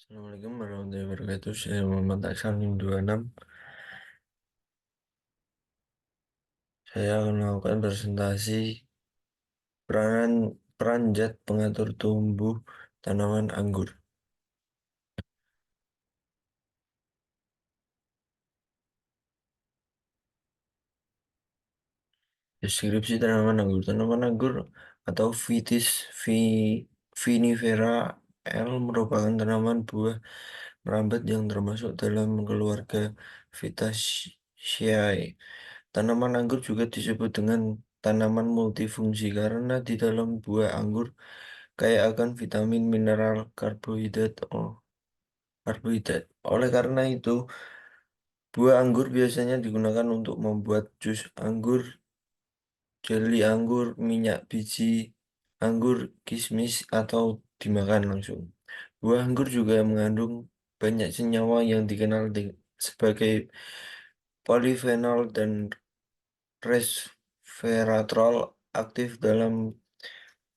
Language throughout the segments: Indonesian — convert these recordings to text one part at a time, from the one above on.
Assalamualaikum warahmatullahi wabarakatuh. Saya Muhammad Aksan 26. Saya akan melakukan presentasi peranan peran zat pengatur tumbuh tanaman anggur. Deskripsi tanaman anggur. Tanaman anggur atau vinifera L merupakan tanaman buah merambat yang termasuk dalam keluarga Vitaceae. Tanaman anggur juga disebut dengan tanaman multifungsi karena di dalam buah anggur kaya akan vitamin, mineral, karbohidrat. Oleh karena itu, buah anggur biasanya digunakan untuk membuat jus anggur, jeli anggur, minyak biji anggur, kismis, atau dimakan langsung. Buah anggur juga mengandung banyak senyawa yang dikenal sebagai polifenol dan resveratrol, aktif dalam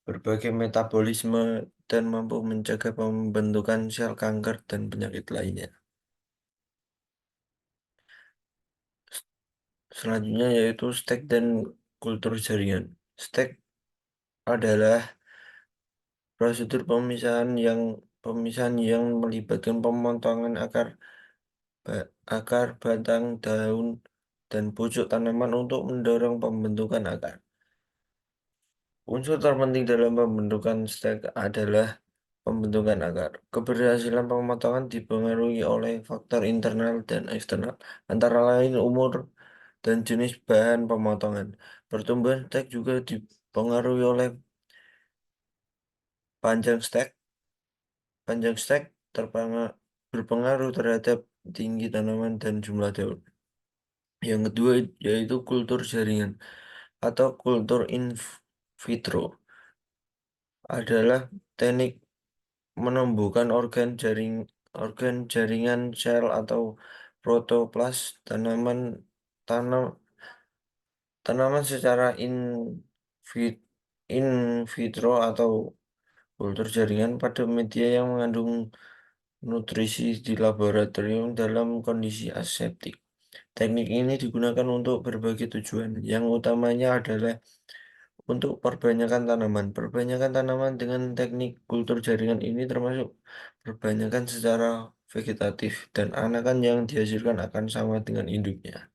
berbagai metabolisme dan mampu mencegah pembentukan sel kanker dan penyakit lainnya. Selanjutnya yaitu stek dan kultur jaringan. Stek adalah prosedur pemisahan yang melibatkan pemotongan akar, batang, daun, dan pucuk tanaman untuk mendorong pembentukan akar. Unsur terpenting dalam pembentukan stek adalah pembentukan akar. Keberhasilan pemotongan dipengaruhi oleh faktor internal dan eksternal, antara lain umur dan jenis bahan pemotongan. Pertumbuhan stek juga dipengaruhi oleh panjang stek. Panjang stek berpengaruh terhadap tinggi tanaman dan jumlah daun. Yang kedua yaitu kultur jaringan atau kultur in vitro adalah teknik menumbuhkan organ jaringan sel atau protoplas tanam tanaman secara vit- in vitro atau kultur jaringan pada media yang mengandung nutrisi di laboratorium dalam kondisi aseptik. Teknik ini digunakan untuk berbagai tujuan. Yang utamanya adalah untuk perbanyakan tanaman. Perbanyakan tanaman dengan teknik kultur jaringan ini termasuk perbanyakan secara vegetatif dan anakan yang dihasilkan akan sama dengan induknya.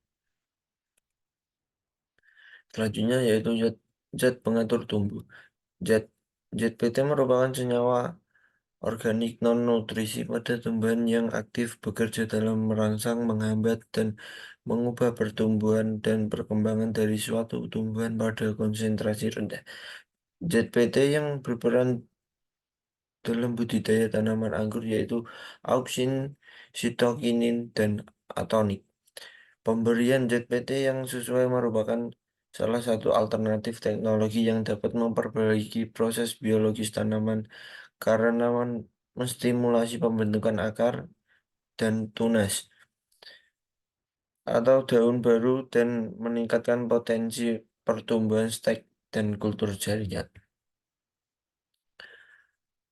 Selanjutnya yaitu zat pengatur tumbuh. Zat ZPT merupakan senyawa organik non-nutrisi pada tumbuhan yang aktif bekerja dalam merangsang, menghambat, dan mengubah pertumbuhan dan perkembangan dari suatu tumbuhan pada konsentrasi rendah. ZPT yang berperan dalam budidaya tanaman anggur yaitu auksin, sitokinin, dan atonik. Pemberian ZPT yang sesuai merupakan salah satu alternatif teknologi yang dapat memperbaiki proses biologis tanaman karena menstimulasi pembentukan akar dan tunas atau daun baru dan meningkatkan potensi pertumbuhan stek dan kultur jaringan.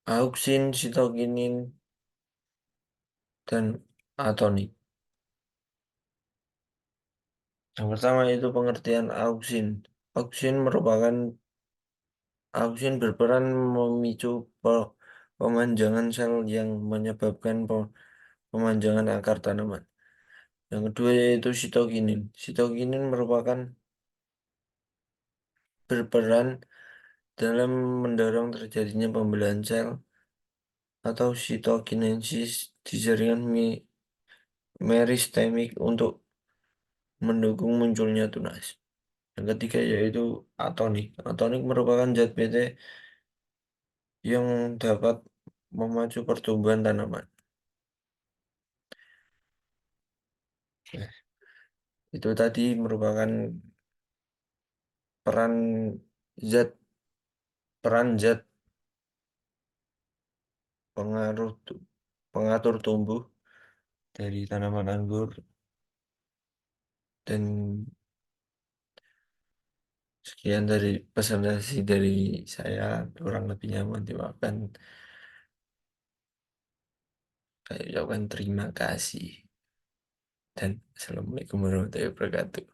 Auksin, sitokinin, dan atonik. Yang pertama itu pengertian auksin. Auksin merupakan Auksin berperan memicu pemanjangan sel yang menyebabkan pemanjangan akar tanaman. Yang kedua yaitu sitokinin. Sitokinin merupakan berperan dalam mendorong terjadinya pembelahan sel atau sitokinesis di jaringan meristemik untuk mendukung munculnya tunas. Yang ketiga yaitu atonik. Atonik merupakan zat PT yang dapat memacu pertumbuhan tanaman. Nah, itu tadi merupakan peran zat peran zat pengaruh pengatur tumbuh dari tanaman anggur dan sekian dari presentasi dari saya kurang lebihnya mohon dimaafkan. Saya ucapkan terima kasih dan assalamualaikum warahmatullahi wabarakatuh.